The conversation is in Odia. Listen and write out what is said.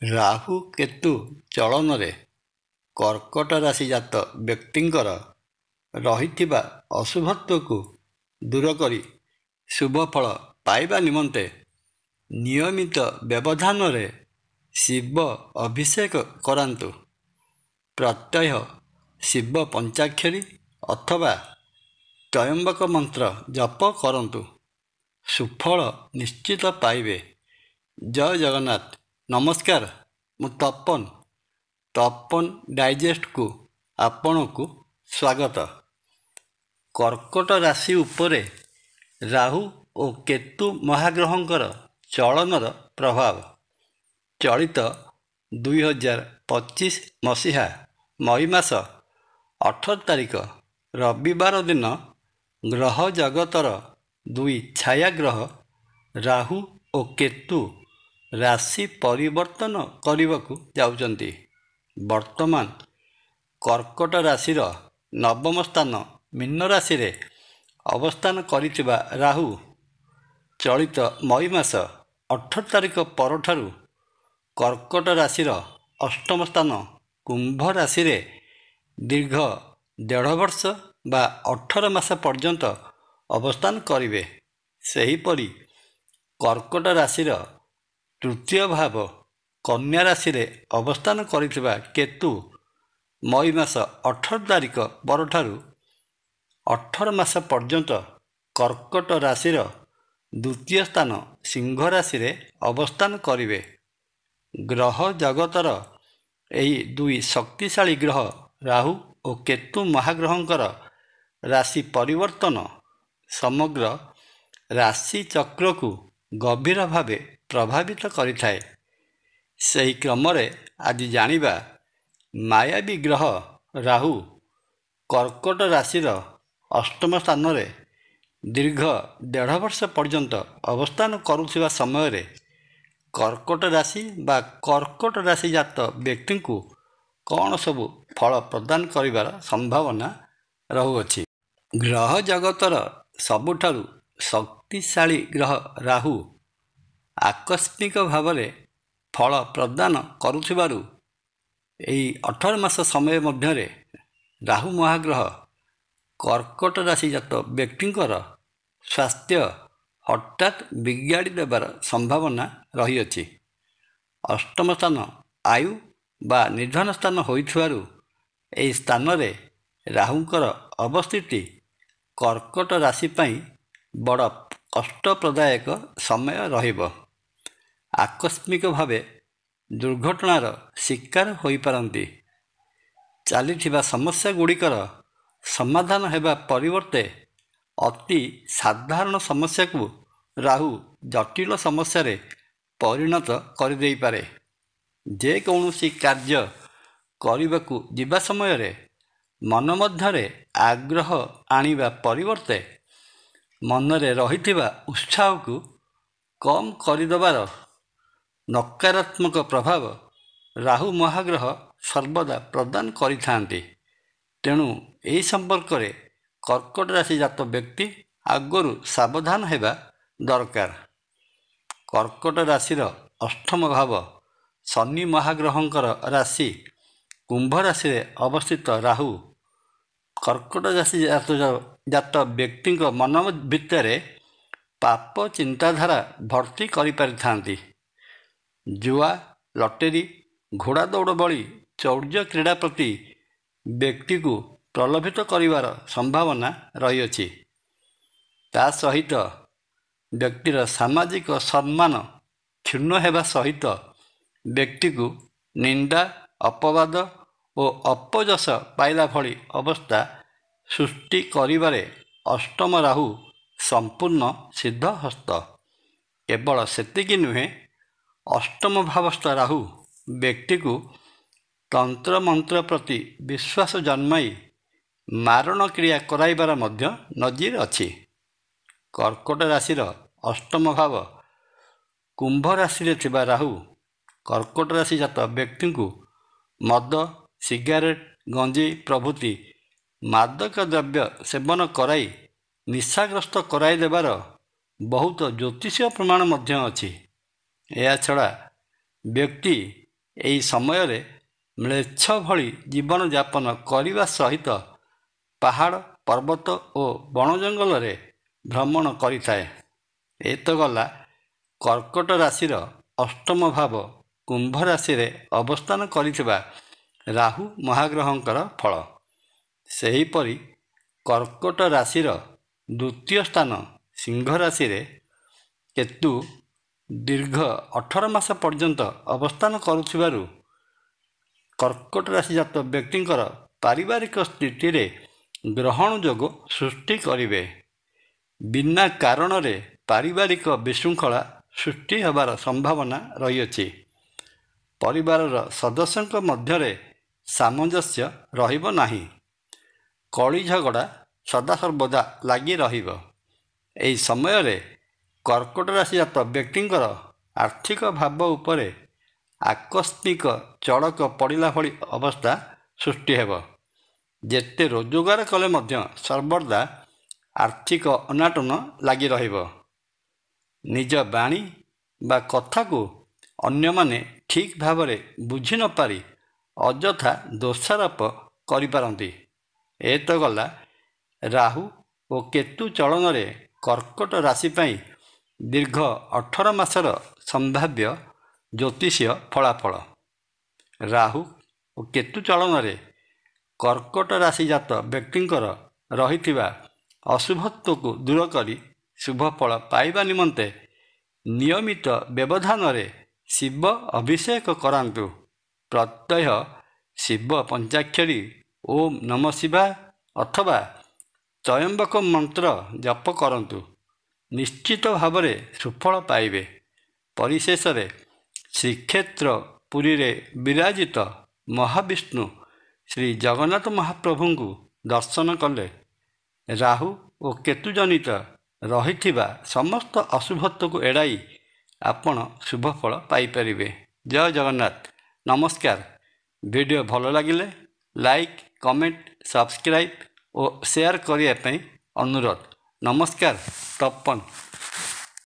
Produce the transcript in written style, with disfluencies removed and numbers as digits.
ରାହୁ କେତୁ ଚଳନରେ କର୍କଟ ରାଶି ଜାତ ବ୍ୟକ୍ତିଙ୍କର ରହିଥିବା ଅଶୁଭତ୍ୱକୁ ଦୂର କରି ଶୁଭଫଳ ପାଇବା ନିମନ୍ତେ ନିୟମିତ ବ୍ୟବଧାନରେ ଶିବ ଅଭିଷେକ କରାନ୍ତୁ। ପ୍ରତ୍ୟହ ଶିବ ପଞ୍ଚାକ୍ଷରୀ ଅଥବା ତ୍ରୟମ୍ବକ ମନ୍ତ୍ର ଜପ କରନ୍ତୁ। ସୁଫଳ ନିଶ୍ଚିତ ପାଇବେ। ଜୟ ଜଗନ୍ନାଥ। ନମସ୍କାର, ମୁଁ ତପନ ଡାଇଜେଷ୍ଟକୁ ଆପଣଙ୍କୁ ସ୍ୱାଗତ। କର୍କଟ ରାଶି ଉପରେ ରାହୁ ଓ କେତୁ ମହାଗ୍ରହଙ୍କର ଚଳନର ପ୍ରଭାବ। ଚଳିତ 2025 ମସିହା ମଇ ମାସ 18 ତାରିଖ ରବିବାର ଦିନ ଗ୍ରହ ଜଗତର ଦୁଇ ଛାୟାଗ୍ରହ ରାହୁ ଓ କେତୁ ରାଶି ପରିବର୍ତ୍ତନ କରିବାକୁ ଯାଉଛନ୍ତି। ବର୍ତ୍ତମାନ କର୍କଟ ରାଶିର ନବମ ସ୍ଥାନ ମୀନ ରାଶିରେ ଅବସ୍ଥାନ କରିଥିବା ରାହୁ ଚଳିତ ମଇ ମାସ 18 ତାରିଖ ପରଠାରୁ କର୍କଟ ରାଶିର ଅଷ୍ଟମ ସ୍ଥାନ କୁମ୍ଭ ରାଶିରେ ଦୀର୍ଘ 1.5 ବର୍ଷ ବା 18 ମାସ ପର୍ଯ୍ୟନ୍ତ ଅବସ୍ଥାନ କରିବେ। ସେହିପରି କର୍କଟ ରାଶିର ତୃତୀୟ ଭାବ କନ୍ୟା ରାଶିରେ ଅବସ୍ଥାନ କରିଥିବା କେତୁ ମଇ ମାସ 18 ତାରିଖ ପରଠାରୁ 18 ମାସ ପର୍ଯ୍ୟନ୍ତ କର୍କଟ ରାଶିର ଦ୍ୱିତୀୟ ସ୍ଥାନ ସିଂହ ରାଶିରେ ଅବସ୍ଥାନ କରିବେ। ଗ୍ରହ ଜଗତର ଏହି ଦୁଇ ଶକ୍ତିଶାଳୀ ଗ୍ରହ ରାହୁ ଓ କେତୁ ମହାଗ୍ରହଙ୍କର ରାଶି ପରିବର୍ତ୍ତନ ସମଗ୍ର ରାଶି ଚକ୍ରକୁ ଗଭୀର ଭାବେ ପ୍ରଭାବିତ କରିଥାଏ। ସେହି କ୍ରମରେ ଆଜି ଜାଣିବା ମାୟାବୀ ଗ୍ରହ ରାହୁ କର୍କଟ ରାଶିର ଅଷ୍ଟମ ସ୍ଥାନରେ ଦୀର୍ଘ 1.5 ବର୍ଷ ପର୍ଯ୍ୟନ୍ତ ଅବସ୍ଥାନ କରୁଥିବା ସମୟରେ କର୍କଟ ରାଶି ବା କର୍କଟ ରାଶି ଜାତ ବ୍ୟକ୍ତିଙ୍କୁ କ'ଣ ସବୁ ଫଳ ପ୍ରଦାନ କରିବାର ସମ୍ଭାବନା ରହୁଅଛି। ଗ୍ରହ ଜଗତର ସବୁଠାରୁ ଶକ୍ତିଶାଳୀ ଗ୍ରହ ରାହୁ ଆକସ୍ମିକ ଭାବରେ ଫଳ ପ୍ରଦାନ କରୁଥିବାରୁ ଏହି 18 ମାସ ସମୟ ମଧ୍ୟରେ ରାହୁ ମହାଗ୍ରହ କର୍କଟ ରାଶି ଜାତ ବ୍ୟକ୍ତିଙ୍କର ସ୍ୱାସ୍ଥ୍ୟ ହଠାତ୍ ବିଗାଡ଼ି ଦେବାର ସମ୍ଭାବନା ରହିଅଛି। ଅଷ୍ଟମ ସ୍ଥାନ ଆୟୁ ବା ନିଧନ ସ୍ଥାନ ହୋଇଥିବାରୁ ଏହି ସ୍ଥାନରେ ରାହୁଙ୍କର ଅବସ୍ଥିତି କର୍କଟ ରାଶି ପାଇଁ ବଡ଼ କଷ୍ଟପ୍ରଦାୟକ ସମୟ ରହିବ। ଆକସ୍ମିକ ଭାବେ ଦୁର୍ଘଟଣାର ଶିକାର ହୋଇପାରନ୍ତି। ଚାଲିଥିବା ସମସ୍ୟା ଗୁଡ଼ିକର ସମାଧାନ ହେବା ପରିବର୍ତ୍ତେ ଅତି ସାଧାରଣ ସମସ୍ୟାକୁ ରାହୁ ଜଟିଳ ସମସ୍ୟାରେ ପରିଣତ କରିଦେଇପାରେ। ଯେକୌଣସି କାର୍ଯ୍ୟ କରିବାକୁ ଯିବା ସମୟରେ ମନ ମଧ୍ୟରେ ଆଗ୍ରହ ଆଣିବା ପରିବର୍ତ୍ତେ ମନରେ ରହିଥିବା ଉତ୍ସାହକୁ କମ୍ କରିଦେବାର ନକାରାତ୍ମକ ପ୍ରଭାବ ରାହୁ ମହାଗ୍ରହ ସର୍ବଦା ପ୍ରଦାନ କରିଥାନ୍ତି। ତେଣୁ ଏହି ସମ୍ପର୍କରେ କର୍କଟ ରାଶି ଜାତ ବ୍ୟକ୍ତି ଆଗରୁ ସାବଧାନ ହେବା ଦରକାର। କର୍କଟ ରାଶିର ଅଷ୍ଟମ ଭାବ ଶନି ମହାଗ୍ରହଙ୍କର ରାଶି କୁମ୍ଭ ରାଶିରେ ଅବସ୍ଥିତ ରାହୁ କର୍କଟ ରାଶି ଜାତ ବ୍ୟକ୍ତିଙ୍କ ମନ ଭିତରେ ପାପ ଚିନ୍ତାଧାରା ଭର୍ତ୍ତି କରିପାରିଥାନ୍ତି। ଜୁଆ, ଲଟେରୀ, ଘୋଡ଼ା ଦୌଡ଼ ଭଳି ଚୌର୍ଯ୍ୟ କ୍ରୀଡ଼ା ପ୍ରତି ବ୍ୟକ୍ତିକୁ ପ୍ରଲୋଭିତ କରିବାର ସମ୍ଭାବନା ରହିଅଛି। ତା ସହିତ ବ୍ୟକ୍ତିର ସାମାଜିକ ସମ୍ମାନ କ୍ଷୁଣ୍ଣ ହେବା ସହିତ ବ୍ୟକ୍ତିକୁ ନିନ୍ଦା, ଅପବାଦ ଓ ଅପଯଶ ପାଇଲା ଭଳି ଅବସ୍ଥା ସୃଷ୍ଟି କରିବାରେ ଅଷ୍ଟମ ରାହୁ ସମ୍ପୂର୍ଣ୍ଣ ସିଦ୍ଧହସ୍ତ। କେବଳ ସେତିକି ନୁହେଁ, ଅଷ୍ଟମ ଭାବସ୍ଥ ରାହୁ ବ୍ୟକ୍ତିକୁ ତନ୍ତ୍ରମନ୍ତ୍ର ପ୍ରତି ବିଶ୍ୱାସ ଜନ୍ମାଇ ମାରଣ କ୍ରିୟା କରାଇବାର ମଧ୍ୟ ନଜିର ଅଛି। କର୍କଟ ରାଶିର ଅଷ୍ଟମ ଭାବ କୁମ୍ଭ ରାଶିରେ ଥିବା ରାହୁ କର୍କଟ ରାଶି ଜାତ ବ୍ୟକ୍ତିଙ୍କୁ ମଦ, ସିଗାରେଟ, ଗଞ୍ଜେଇ ପ୍ରଭୃତି ମାଦକ ଦ୍ରବ୍ୟ ସେବନ କରାଇ ନିଶାଗ୍ରସ୍ତ କରାଇ ଦେବାର ବହୁତ ଜ୍ୟୋତିଷୀୟ ପ୍ରମାଣ ମଧ୍ୟ ଅଛି। ଏହାଛଡ଼ା ବ୍ୟକ୍ତି ଏହି ସମୟରେ ମ୍ଲେଚ୍ଛ ଭଳି ଜୀବନଯାପନ କରିବା ସହିତ ପାହାଡ଼ ପର୍ବତ ଓ ବଣ ଜଙ୍ଗଲରେ ଭ୍ରମଣ କରିଥାଏ। ଏ ତ ଗଲା କର୍କଟ ରାଶିର ଅଷ୍ଟମ ଭାବ କୁମ୍ଭ ରାଶିରେ ଅବସ୍ଥାନ କରିଥିବା ରାହୁ ମହାଗ୍ରହଙ୍କର ଫଳ। ସେହିପରି କର୍କଟ ରାଶିର ଦ୍ୱିତୀୟ ସ୍ଥାନ ସିଂହ ରାଶିରେ କେତୁ ଦୀର୍ଘ 18 ମାସ ପର୍ଯ୍ୟନ୍ତ ଅବସ୍ଥାନ କରୁଥିବାରୁ କର୍କଟ ରାଶିଜାତ ବ୍ୟକ୍ତିଙ୍କର ପାରିବାରିକ ସ୍ଥିତିରେ ଗ୍ରହଣ ଯୋଗ ସୃଷ୍ଟି କରିବେ। ବିନା କାରଣରେ ପାରିବାରିକ ବିଶୃଙ୍ଖଳା ସୃଷ୍ଟି ହେବାର ସମ୍ଭାବନା ରହିଅଛି। ପରିବାରର ସଦସ୍ୟଙ୍କ ମଧ୍ୟରେ ସାମଞ୍ଜସ୍ୟ ରହିବ ନାହିଁ। କଳି ଝଗଡ଼ା ସଦାସର୍ବଦା ଲାଗି ରହିବ। ଏହି ସମୟରେ କର୍କଟ ରାଶିଜାତ ବ୍ୟକ୍ତିଙ୍କର ଆର୍ଥିକ ଭାବ ଉପରେ ଆକସ୍ମିକ ଚଡ଼କ ପଡ଼ିଲା ଭଳି ଅବସ୍ଥା ସୃଷ୍ଟି ହେବ। ଯେତେ ରୋଜଗାର କଲେ ମଧ୍ୟ ସର୍ବଦା ଆର୍ଥିକ ଅନାଟନ ଲାଗି ରହିବ। ନିଜ ବାଣୀ ବା କଥାକୁ ଅନ୍ୟମାନେ ଠିକ୍ ଭାବରେ ବୁଝି ନ ପାରି ଅଯଥା ଦୋଷାରୋପ କରିପାରନ୍ତି। ଏ ତ ଗଲା ରାହୁ ଓ କେତୁ ଚଳନରେ କର୍କଟ ରାଶି ପାଇଁ ଦୀର୍ଘ 18 ମାସର ସମ୍ଭାବ୍ୟ ଜ୍ୟୋତିଷୀୟ ଫଳାଫଳ। ରାହୁ ଓ କେତୁ ଚଳନରେ କର୍କଟ ରାଶିଜାତ ବ୍ୟକ୍ତିଙ୍କର ରହିଥିବା ଅଶୁଭତ୍ୱକୁ ଦୂର କରି ଶୁଭଫଳ ପାଇବା ନିମନ୍ତେ ନିୟମିତ ବ୍ୟବଧାନରେ ଶିବ ଅଭିଷେକ କରାନ୍ତୁ। ପ୍ରତ୍ୟହ ଶିବ ପଞ୍ଚାକ୍ଷରୀ ଓମ୍ ନମଃ ଶିବାୟ ଅଥବା ତ୍ରୟମ୍ବକ ମନ୍ତ୍ର ଜପ କରନ୍ତୁ। ନିଶ୍ଚିତ ଭାବରେ ସୁଫଳ ପାଇବେ। ପରିଶେଷରେ ଶ୍ରୀକ୍ଷେତ୍ର ପୁରୀରେ ବିରାଜିତ ମହାବିଷ୍ଣୁ ଶ୍ରୀ ଜଗନ୍ନାଥ ମହାପ୍ରଭୁଙ୍କୁ ଦର୍ଶନ କଲେ ରାହୁ ଓ କେତୁଜନିତ ରହିଥିବା ସମସ୍ତ ଅଶୁଭତ୍ୱକୁ ଏଡ଼ାଇ ଆପଣ ଶୁଭଫଳ ପାଇପାରିବେ। ଜୟ ଜଗନ୍ନାଥ। ନମସ୍କାର। ଭିଡ଼ିଓ ଭଲ ଲାଗିଲେ ଲାଇକ୍, କମେଣ୍ଟ, ସବସ୍କ୍ରାଇବ୍ ଓ ସେୟାର କରିବା ପାଇଁ ଅନୁରୋଧ। ନମସ୍କାର। ତପନ।